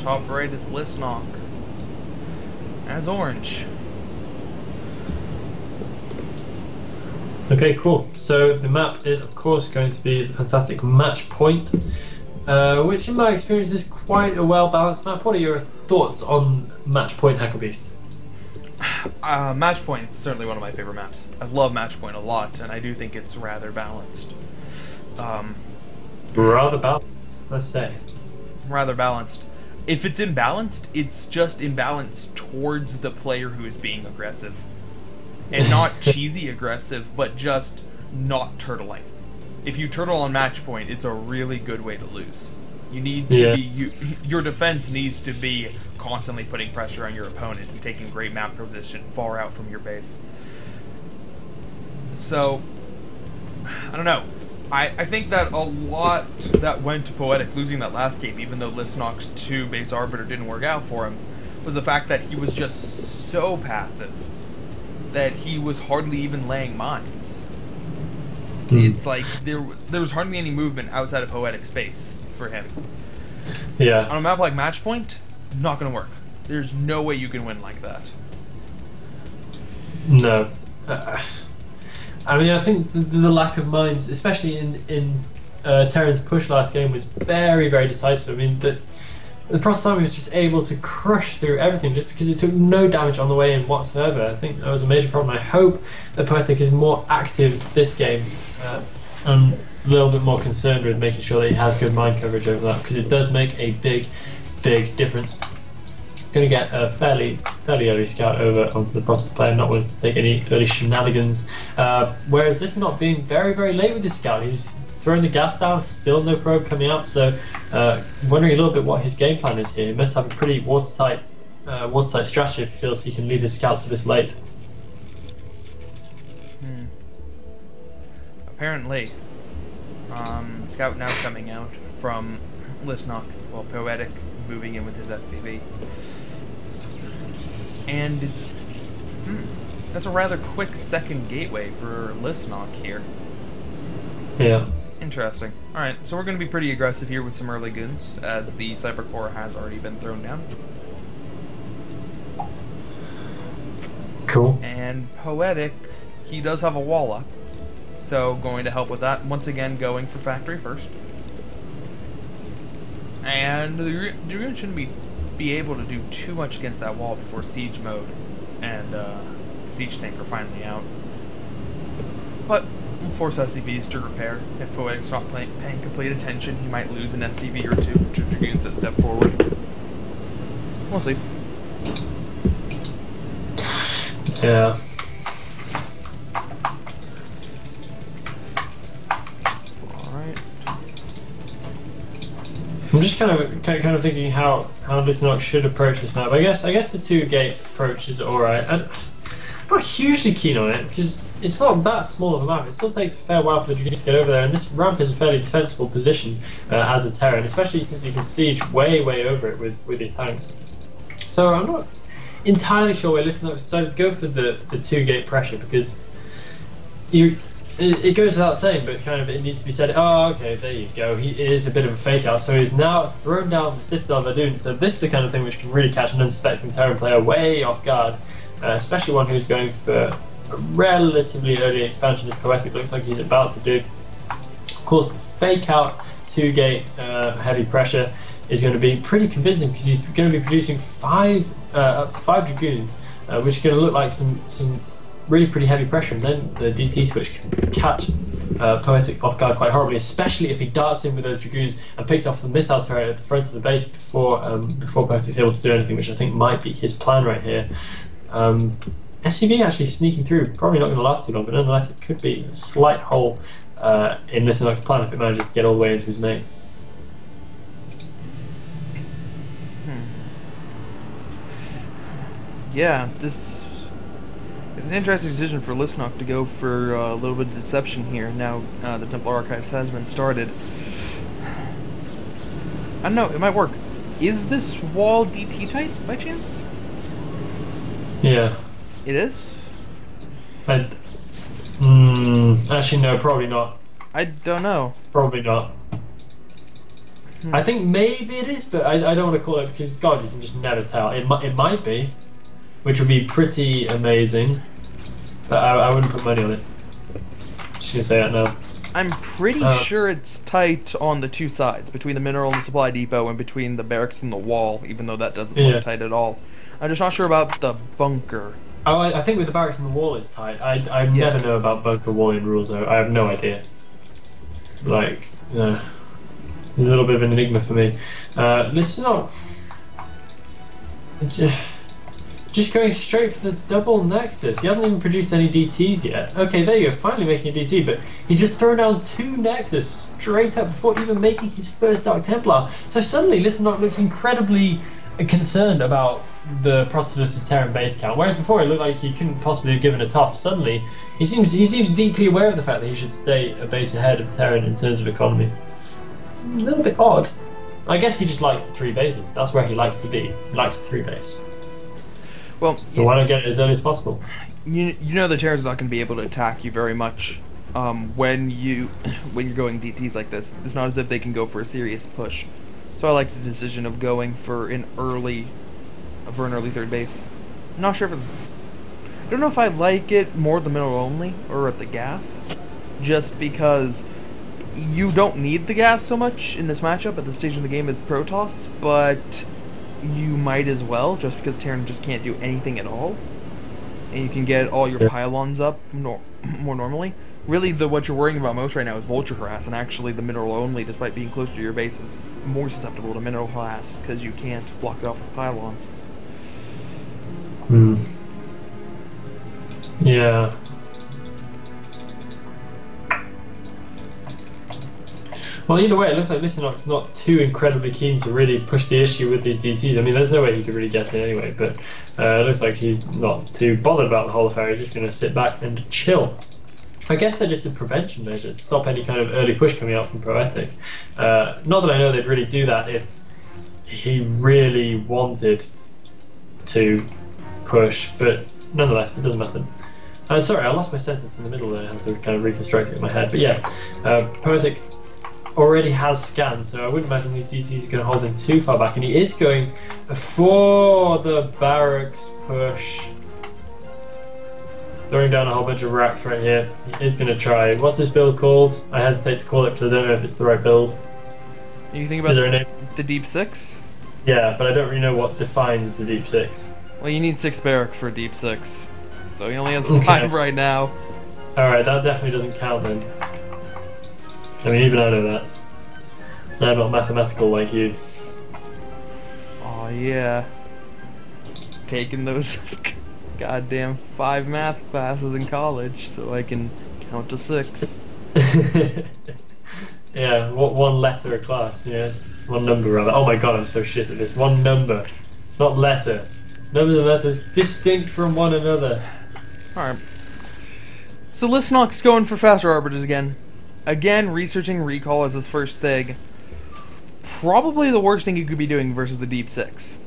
Top right is Lisyonok as orange. Okay, cool. So the map is, of course, going to be the fantastic Match Point, which, in my experience, is quite a well-balanced map. What are your thoughts on Match Point, Hackerbeast? Match Point is certainly one of my favorite maps. I love Match Point a lot, and I do think it's rather balanced. Rather balanced, let's say. Rather balanced. If it's imbalanced, it's just imbalanced towards the player who is being aggressive. And not cheesy aggressive, but just not turtling. If you turtle on Match Point, it's a really good way to lose. You need to your defense needs to be constantly putting pressure on your opponent and taking great map position far out from your base. So, I don't know. I think that a lot that went to Poetic losing that last game, even though Lisyonok's 2 base arbiter didn't work out for him, was the fact that he was just so passive that he was hardly even laying mines. It's like there was hardly any movement outside of Poetic space for him. Yeah. On a map like Match Point, not gonna work. There's no way you can win like that. No. I mean, I think the lack of mines, especially in Terran's push last game, was very, very decisive. I mean, the Protestant was just able to crush through everything just because it took no damage on the way in whatsoever. I think that was a major problem. I hope that Poetic is more active this game and a little bit more concerned with making sure that he has good mine coverage over that, because it does make a big, big difference. Going to get a fairly early scout over onto the Protestant player, not willing to take any early shenanigans. Whereas this not being very, very late with this scout, he's throwing the gas down, still no probe coming out, so wondering a little bit what his game plan is here. He must have a pretty watertight strategy if he feels he can leave his scout to this late. Apparently, scout now coming out from Lisyonok, well, Poetic moving in with his SCV. And it's that's a rather quick second gateway for Lisyonok here. Yeah. Interesting. Alright, so we're going to be pretty aggressive here with some early goons, as the Cyber Core has already been thrown down. Cool. And Poetic, he does have a wall up, so going to help with that. Once again, going for factory first. And the Dragoon shouldn't be able to do too much against that wall before siege mode and siege tank are finally out. But we'll force SCVs to repair. If Poetic's not paying complete attention, he might lose an SCV or two to Dragoons that step forward. We'll see. Yeah. Alright. I'm just kind of thinking how Lisyonok should approach this map. I guess the 2-gate approach is alright. I'm not hugely keen on it because it's not that small of a map. It still takes a fair while for the Dragoons to get over there, and this ramp is a fairly defensible position as a Terran, especially since you can siege way over it with your tanks. So I'm not entirely sure why Lisyonok decided to go for the 2-gate pressure, because it goes without saying, but kind of it needs to be said. Oh, okay, there you go. It is a bit of a fake out, so he's now thrown down the Citadel of Adun. So this is the kind of thing which can really catch an unsuspecting Terran player way off guard, especially one who's going for a relatively early expansion, as Poetic looks like he's about to do. Of course, the fake out 2-gate heavy pressure is going to be pretty convincing, because he's going to be producing up to 5 Dragoons, which are going to look like some really pretty heavy pressure, and then the DT switch can catch Poetic off guard quite horribly, especially if he darts in with those Dragoons and picks off the missile turret at the front of the base before Poetic's able to do anything, which I think might be his plan right here. SCV actually sneaking through, probably not going to last too long, but nonetheless it could be a slight hole in Lisyonok's plan if it manages to get all the way into his mate. Yeah, this is an interesting decision for Lisyonok to go for a little bit of deception here. Now the Templar Archives has been started. I don't know, it might work. Is this wall DT tight by chance? Yeah. It is? Actually no, probably not. I don't know. Probably not. I think maybe it is, but I don't want to call it because, God, you can just never tell. It might be, which would be pretty amazing, but I wouldn't put money on it. Just gonna say that now. I'm pretty sure it's tight on the two sides, between the mineral and the supply depot and between the barracks and the wall, even though that doesn't look tight at all. I'm just not sure about the bunker. Oh, I think with the barracks and the wall it's tight. I never know about bunker walling rules though. I have no idea. Like, a little bit of an enigma for me. Lisyonok. Just going straight for the double Nexus. He hasn't even produced any DTs yet. Okay, there you go, finally making a DT, but he's just thrown down 2 Nexus straight up before even making his first Dark Templar. So suddenly Lisyonok looks incredibly concerned about the Protodus' Terran base count, whereas before it looked like he couldn't possibly have given a toss. Suddenly, he seems deeply aware of the fact that he should stay a base ahead of Terran in terms of economy. A little bit odd. I guess he just likes the 3 bases. That's where he likes to be. He likes the 3 base. Well, so why not get it as early as possible? You know the Terran's not going to be able to attack you very much when you're going DTs like this. It's not as if they can go for a serious push. So I like the decision of going for an early 3rd base. I'm not sure if it's... I don't know if I like it more at the middle only or at the gas. Just because you don't need the gas so much in this matchup at this stage in the game as Protoss, but you might as well, just because Terran just can't do anything at all. And you can get all your pylons up more normally. Really, what you're worrying about most right now is Vulture Harass, and actually the mineral only, despite being closer to your base, is more susceptible to mineral harass, because you can't block it off with pylons. Yeah. Well, either way, it looks like Lisyonok's not too incredibly keen to really push the issue with these DTs. I mean, there's no way he could really get in anyway, but it looks like he's not too bothered about the whole affair. He's just going to sit back and chill. I guess they're just a prevention measure to stop any kind of early push coming out from Poetic. Not that I know they'd really do that if he really wanted to push, but nonetheless, it doesn't matter. Sorry, I lost my sentence in the middle there. I had to kind of reconstruct it in my head. But yeah, Poetic already has scans, so I wouldn't imagine these DCs are going to hold him too far back, and he is going for the barracks push. Throwing down a whole bunch of racks right here. He is going to try. What's this build called? I hesitate to call it because I don't know if it's the right build. You think about the Deep 6? Yeah, but I don't really know what defines the Deep 6. Well, you need 6 barrack for Deep 6. So he only has 5 right now. Alright, that definitely doesn't count then. I mean, even I know that. I'm not mathematical like you. Oh yeah. Taking those goddamn 5 math classes in college so I can count to 6. Yeah, one letter a class, yes. One number rather. Oh my god, I'm so shit at this. One number, not letter. Numbers and letters distinct from one another. Alright. So Lisyonok's going for faster arbiters again. Again, researching recall as his first thing. Probably the worst thing you could be doing versus the Deep 6.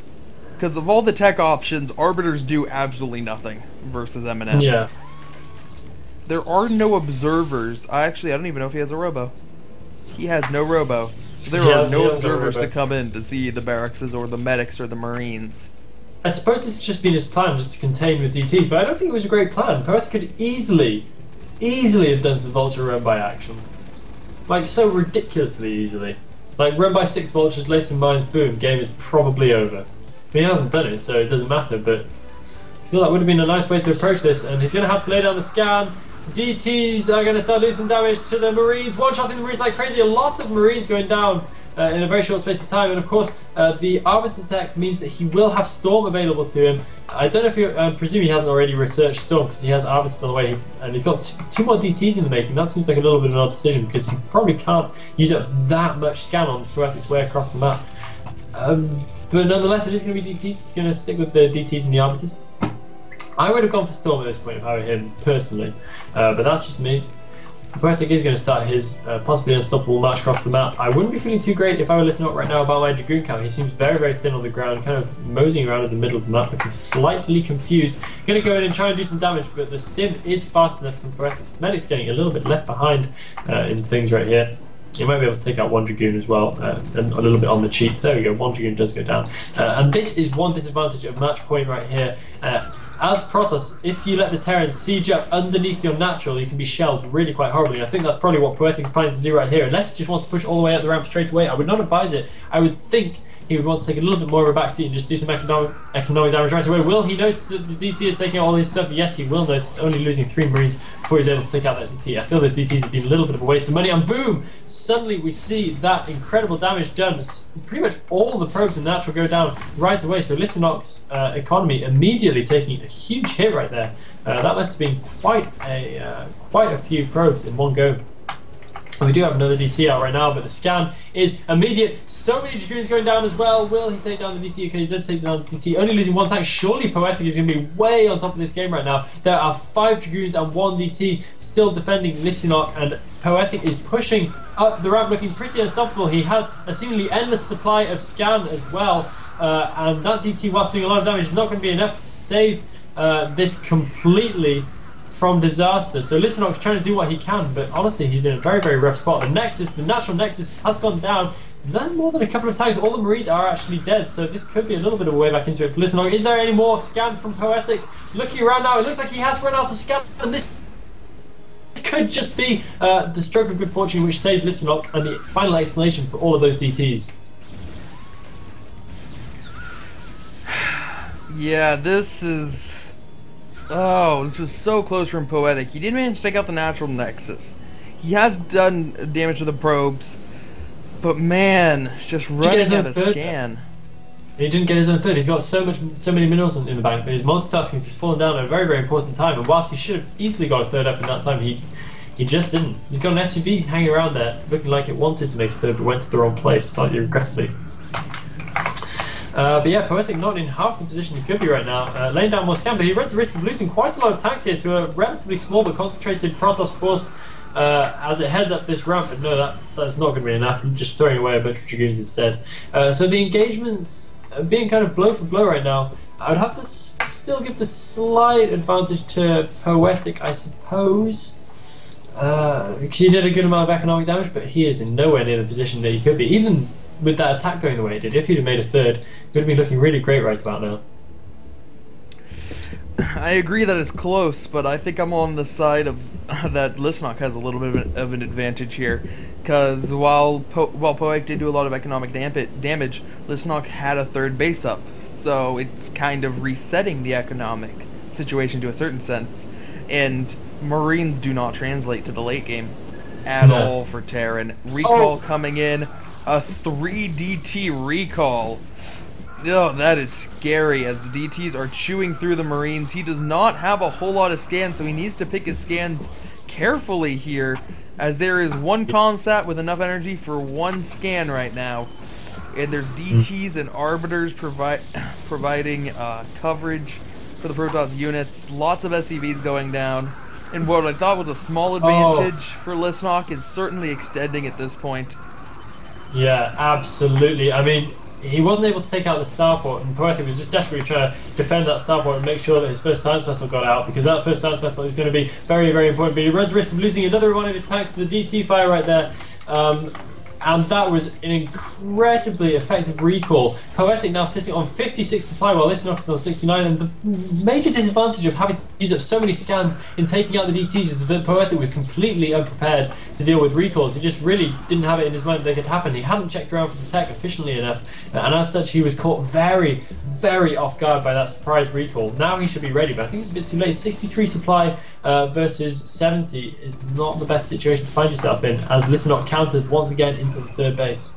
Because of all the tech options, arbiters do absolutely nothing versus M&M. Yeah. There are no observers. I don't even know if he has a robo. He has no robo. So there are no observers to come in to see the barracks or the medics or the marines. I suppose this has just been his plan, just to contain with DTs, but I don't think it was a great plan. Poetic could easily have done some Vulture run by action. Like, so ridiculously easily. Like, run by 6 Vultures, lay some mines, boom, game is probably over. I mean, he hasn't done it, so it doesn't matter, but I feel that would have been a nice way to approach this, and he's going to have to lay down the scan. DTs are going to start losing damage to the Marines, one-shotting the Marines like crazy, a lot of Marines going down in a very short space of time, and of course, the Arbiter tech means that he will have Storm available to him. I don't know if I presume he hasn't already researched Storm, because he has Arbiter on the way, and he's got 2 more DTs in the making. That seems like a little bit of an odd decision, because he probably can't use up that much scan on Poetic's way across the map. But nonetheless, it is going to be DTs. He's going to stick with the DTs and the Arbiters. I would have gone for Storm at this point if I were him, personally. But that's just me. Poetic is going to start his possibly unstoppable march across the map. I wouldn't be feeling too great if I were listening up right now about my Dragoon count. He seems very, very thin on the ground, kind of moseying around in the middle of the map, looking slightly confused. Going to go in and try and do some damage, but the stim is fast enough from Poetic. Medic's getting a little bit left behind in things right here. You might be able to take out one Dragoon as well, and a little bit on the cheap. There we go, one Dragoon does go down. And this is one disadvantage of match point right here. As Protoss, if you let the Terrans siege up underneath your natural, you can be shelled really quite horribly. I think that's probably what Poetic is planning to do right here. Unless he just wants to push all the way up the ramp straight away, I would not advise it. I would think he would want to take a little bit more of a backseat and just do some economic damage right away. Will he notice that the DT is taking all his stuff? Yes, he will notice. Only losing 3 Marines before he's able to take out that DT. I feel those DTs have been a little bit of a waste of money. And boom! Suddenly we see that incredible damage done. Pretty much all the probes in natural go down right away. So Lisyonok's economy immediately taking a huge hit right there. That must have been quite a few probes in one go. We do have another DT out right now, but the scan is immediate. So many Dragoons going down as well. Will he take down the DT? Okay, he does take down the DT. Only losing 1 tank. Surely Poetic is going to be way on top of this game right now. There are 5 Dragoons and 1 DT still defending Lisyonok, and Poetic is pushing up the ramp, looking pretty unstoppable. He has a seemingly endless supply of scan as well, and that DT, whilst doing a lot of damage, is not going to be enough to save this completely from disaster. So Lisyonok's trying to do what he can, but honestly he's in a very, very rough spot. The Nexus, the natural Nexus, has gone down. Then more than a couple of times, all the Marines are actually dead, so this could be a little bit of a way back into it for Lisyonok. Is there any more scan from Poetic? Looking around now, it looks like he has run out of scan, and this could just be the stroke of good fortune which saves Lisyonok and the final explanation for all of those DTs. Yeah, this is so close from Poetic. He didn't manage to take out the natural Nexus. He has done damage to the probes, but man, it's just running out of scan. He didn't get his own third. He's got so many minerals in the bank, but his multitasking has just fallen down at a very, very important time. And whilst he should have easily got a third up in that time, he just didn't. He's got an SUV hanging around there, looking like it wanted to make a third, but went to the wrong place, slightly regrettably. But yeah, Poetic not in half the position he could be right now, laying down more scan, but he runs the risk of losing quite a lot of tanks here to a relatively small but concentrated Protoss force as it heads up this ramp. But no, that's not going to be enough. I'm just throwing away a bunch of Dragoons instead. So the engagement's being kind of blow for blow right now. I would have to still give the slight advantage to Poetic, I suppose, because he did a good amount of economic damage, but he is in nowhere near the position that he could be. Even with that attack going the way it did, if he'd have made a third, it would have been looking really great right about now. I agree that it's close, but I think I'm on the side of that Lisyonok has a little bit of an advantage here, because while Poetic did do a lot of economic damage, Lisyonok had a third base up, so it's kind of resetting the economic situation to a certain sense, and Marines do not translate to the late game at all for Terran. Recall coming in. A 3 DT recall. Oh, that is scary as the DTs are chewing through the Marines. He does not have a whole lot of scans, so he needs to pick his scans carefully here, as there is one Comsat with enough energy for 1 scan right now. And there's DTs and Arbiters providing coverage for the Protoss units. Lots of SCVs going down. And what I thought was a small advantage for Lisyonok is certainly extending at this point. Yeah, absolutely. I mean, he wasn't able to take out the starport, and Poetic was just desperately trying to defend that starport and make sure that his first science vessel got out, because that first science vessel is going to be very, very important. But he runs the risk of losing another one of his tanks to the DT fire right there. And that was an incredibly effective recall. Poetic now sitting on 56 supply while Lisyonok is on 69, and the major disadvantage of having to use up so many scans in taking out the DTs is that Poetic was completely unprepared to deal with recalls. He just really didn't have it in his mind that they could happen. He hadn't checked around for the tech efficiently enough, and as such he was caught very, very off guard by that surprise recall. Now he should be ready, but I think it's a bit too late. 63 supply versus 70 is not the best situation to find yourself in, as Lisyonok counters once again into the third base.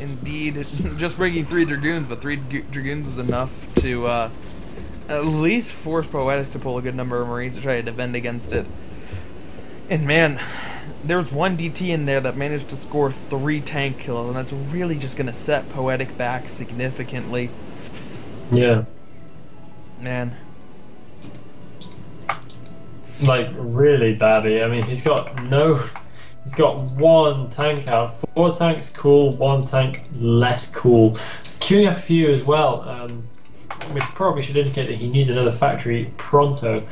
Indeed, just bringing 3 Dragoons, but 3 Dragoons is enough to at least force Poetic to pull a good number of Marines to try to defend against it. And man, there was 1 DT in there that managed to score 3 tank kills, and that's really just going to set Poetic back significantly. Yeah. Man. Like, really badly. I mean, he's got 1 tank out, 4 tanks cool, 1 tank less cool. Queuing up a few as well, which probably should indicate that he needs another factory pronto.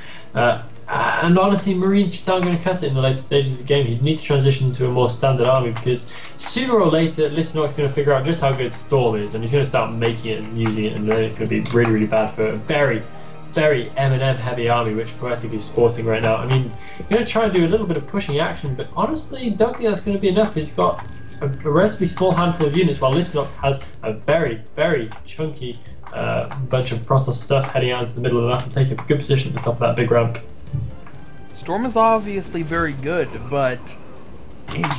And honestly, Marines just aren't going to cut it in the later stages of the game. You'd need to transition to a more standard army because sooner or later, Lisyonok's going to figure out just how good Storm is, and he's going to start making it and using it, and then it's going to be really, really bad for a very, very M&M heavy army, which Poetic is sporting right now. I mean, you're going to try and do a little bit of pushing action, but honestly, don't think that's going to be enough. He's got a relatively small handful of units, while Lisyonok has a very, very chunky bunch of Protoss stuff heading out into the middle of the map and taking a good position at the top of that big ramp. Storm is obviously very good, but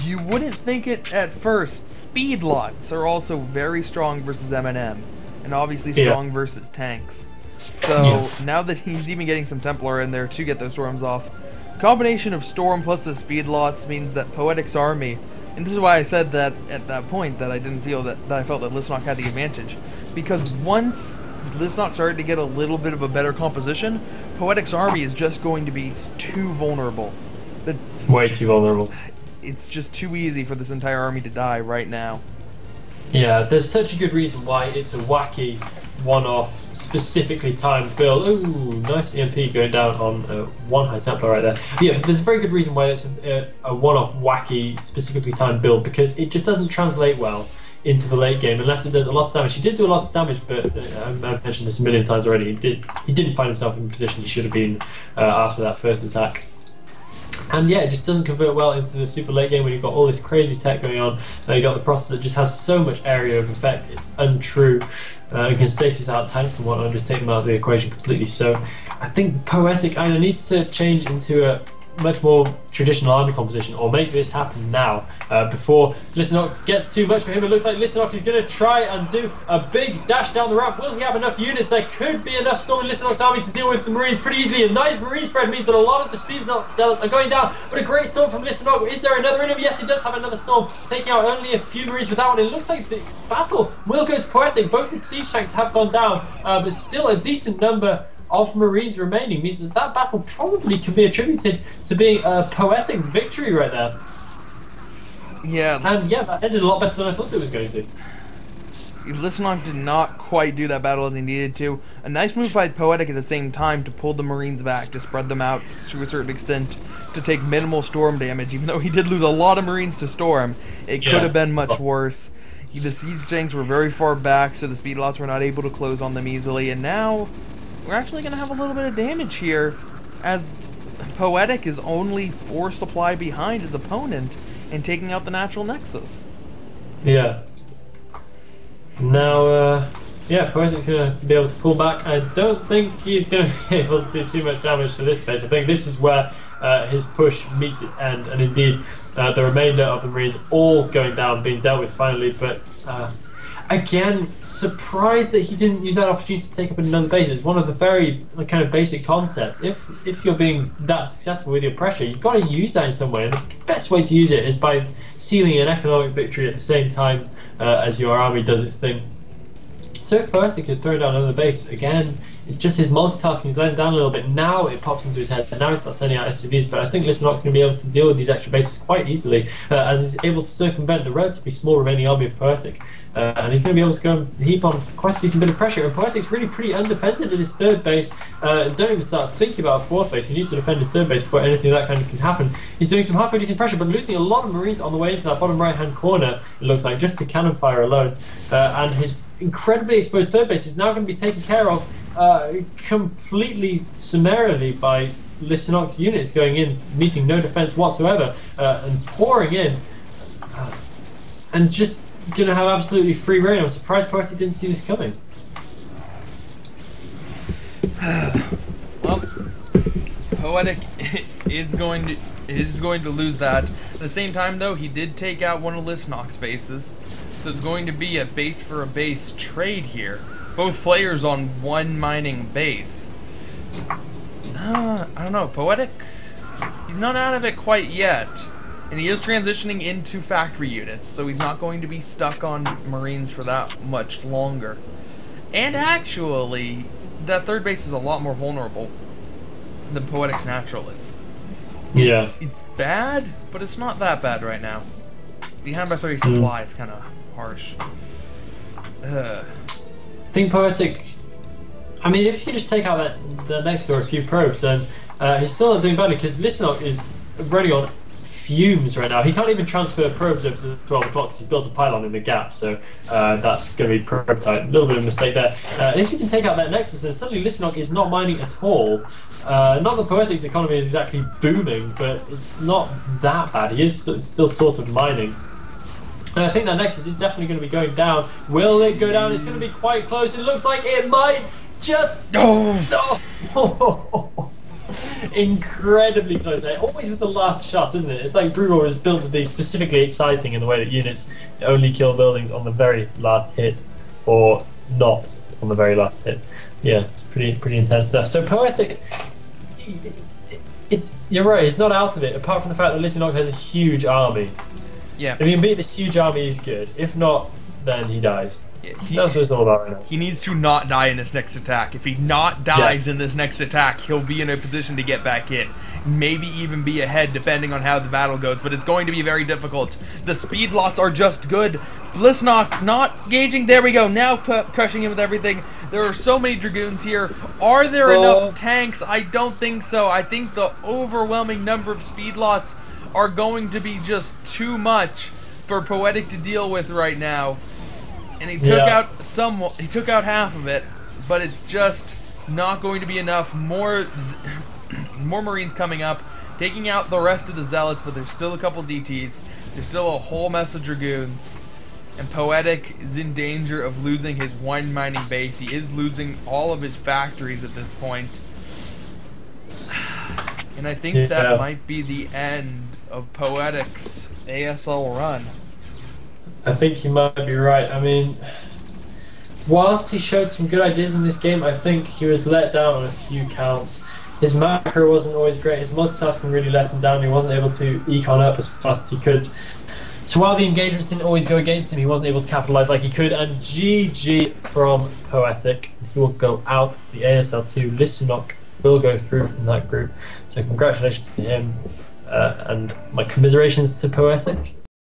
you wouldn't think it at first. Speed lots are also very strong versus M&M, and obviously strong versus tanks. So now that he's even getting some Templar in there to get those storms off, combination of Storm plus the speed lots means that Poetic's army, and this is why I said that at that point that I didn't feel that I felt that Lisyonok had the advantage, because once Lisyonok started to get a little bit of a better composition, Poetic's army is just going to be too vulnerable. Way too vulnerable. It's just too easy for this entire army to die right now. Yeah, there's such a good reason why it's a wacky, one-off, specifically timed build. Ooh, nice EMP going down on one High Templar right there. Yeah, there's a very good reason why it's a one-off, wacky, specifically timed build, because it just doesn't translate well into the late game unless it does a lot of damage. He did do a lot of damage, but I've mentioned this a million times already. He didn't find himself in the position he should have been after that first attack. And yeah, it just doesn't convert well into the super late game when you've got all this crazy tech going on. You've got the process that just has so much area of effect, it's untrue. You can stasis out tanks and whatnot and just take them out of the equation completely. So I think Poetic either needs to change into a much more traditional army composition, or make this happen now before Lisyonok gets too much for him. It looks like Lisyonok is going to try and do a big dash down the ramp. Will he have enough units? There could be enough Storm in Lisyonok's army to deal with the Marines pretty easily. A nice Marine spread means that a lot of the speed zealots are going down, but a great Storm from Lisyonok. Is there another in him? Yes, he does have another Storm, taking out only a few Marines with that one. It looks like the battle will go to Poetic. Both the siege tanks have gone down, but still a decent number of Marines remaining means that that battle probably can be attributed to being a Poetic victory right there. Yeah. And yeah, that ended a lot better than I thought it was going to. Lisyonok did not quite do that battle as he needed to. A nice move by Poetic at the same time to pull the Marines back, to spread them out to a certain extent, to take minimal Storm damage. Even though he did lose a lot of Marines to Storm, it could have been much worse. The siege tanks were very far back, so the speed lots were not able to close on them easily, and now we're actually going to have a little bit of damage here, as Poetic is only 4 supply behind his opponent and taking out the natural nexus. Yeah. Now, yeah, Poetic's going to be able to pull back. I don't think he's going to be able to do too much damage for this base. I think this is where his push meets its end, and indeed the remainder of the Marines all going down, being dealt with finally, but again, surprised that he didn't use that opportunity to take up another base. It's one of the very kind of basic concepts. If you're being that successful with your pressure, you've got to use that in some way, and the best way to use it is by sealing an economic victory at the same time as your army does its thing. So if Poetic could throw down another base, again, it's just his multitasking is letting down a little bit. Now it pops into his head, and now he starts sending out SCVs, but I think Lisyonok's going to be able to deal with these extra bases quite easily, and is able to circumvent the relatively small remaining army of Poetic. And he's going to be able to go and heap on quite a decent bit of pressure, and Poetic's really pretty undefended at his third base. Don't even start thinking about a fourth base. He needs to defend his third base before anything of that kind of can happen. He's doing some halfway decent pressure, but losing a lot of Marines on the way into that bottom right-hand corner, it looks like, just to cannon fire alone. And his incredibly exposed third base is now going to be taken care of completely summarily by Lisyonok's units going in, meeting no defense whatsoever, and pouring in, and just going to have absolutely free reign. I'm surprised Poetic didn't see this coming. Well, Poetic is going to lose that. At the same time, though, he did take out one of Lisyonok's bases, so it's going to be a base for a base trade here. Both players on one mining base. I don't know, Poetic, he's not out of it quite yet. And he is transitioning into factory units, so he's not going to be stuck on Marines for that much longer. And actually, that third base is a lot more vulnerable than Poetic's natural is. Yeah. It's bad, but it's not that bad right now. Behind by 30 supply is kind of harsh. I think Poetic, I mean, if you just take out the next door a few probes, then He's still not doing badly because Lisyonok is running on fumes right now. He can't even transfer probes over to the 12 o'clock because he's built a pylon in the gap, so that's going to be probe tight. A little bit of a mistake there. If you can take out that Nexus, then suddenly Lisyonok is not mining at all. Not that Poetic's economy is exactly booming, but it's not that bad. He is still sort of mining. And I think that Nexus is definitely going to be going down. Will it go down? It's going to be quite close. It looks like it might just... Oh! Incredibly close. Always with the last shot, isn't it? It's like Brewer was built to be specifically exciting in the way that units only kill buildings on the very last hit, or not on the very last hit. Yeah, pretty intense stuff. So Poetic, you're right, he's not out of it, apart from the fact that Lisyonok has a huge army. Yeah. If he can beat this huge army, he's good. If not, then he dies. That's what it's all about right now. He needs to not die in this next attack. If he not dies in this next attack, he'll be in a position to get back in. Maybe even be ahead depending on how the battle goes, but it's going to be very difficult. The speed lots are just good. Lisyonok not gauging. There we go. Now crushing him with everything. There are so many Dragoons here. Are there enough tanks? I don't think so. I think the overwhelming number of speed lots are going to be just too much for Poetic to deal with right now. And he took out he took out half of it, but it's just not going to be enough. More Marines coming up, taking out the rest of the Zealots, but there's still a couple DTs. There's still a whole mess of Dragoons. And Poetic is in danger of losing his one mining base. He is losing all of his factories at this point. And I think that might be the end of Poetic's ASL run. I think you might be right. I mean, whilst he showed some good ideas in this game, I think he was let down on a few counts. His macro wasn't always great. His multitasking really let him down. He wasn't able to econ up as fast as he could. So while the engagements didn't always go against him, he wasn't able to capitalize like he could. And GG from Poetic. He will go out the ASL2. Lisyonok will go through from that group. So congratulations to him. And my commiserations to Poetic.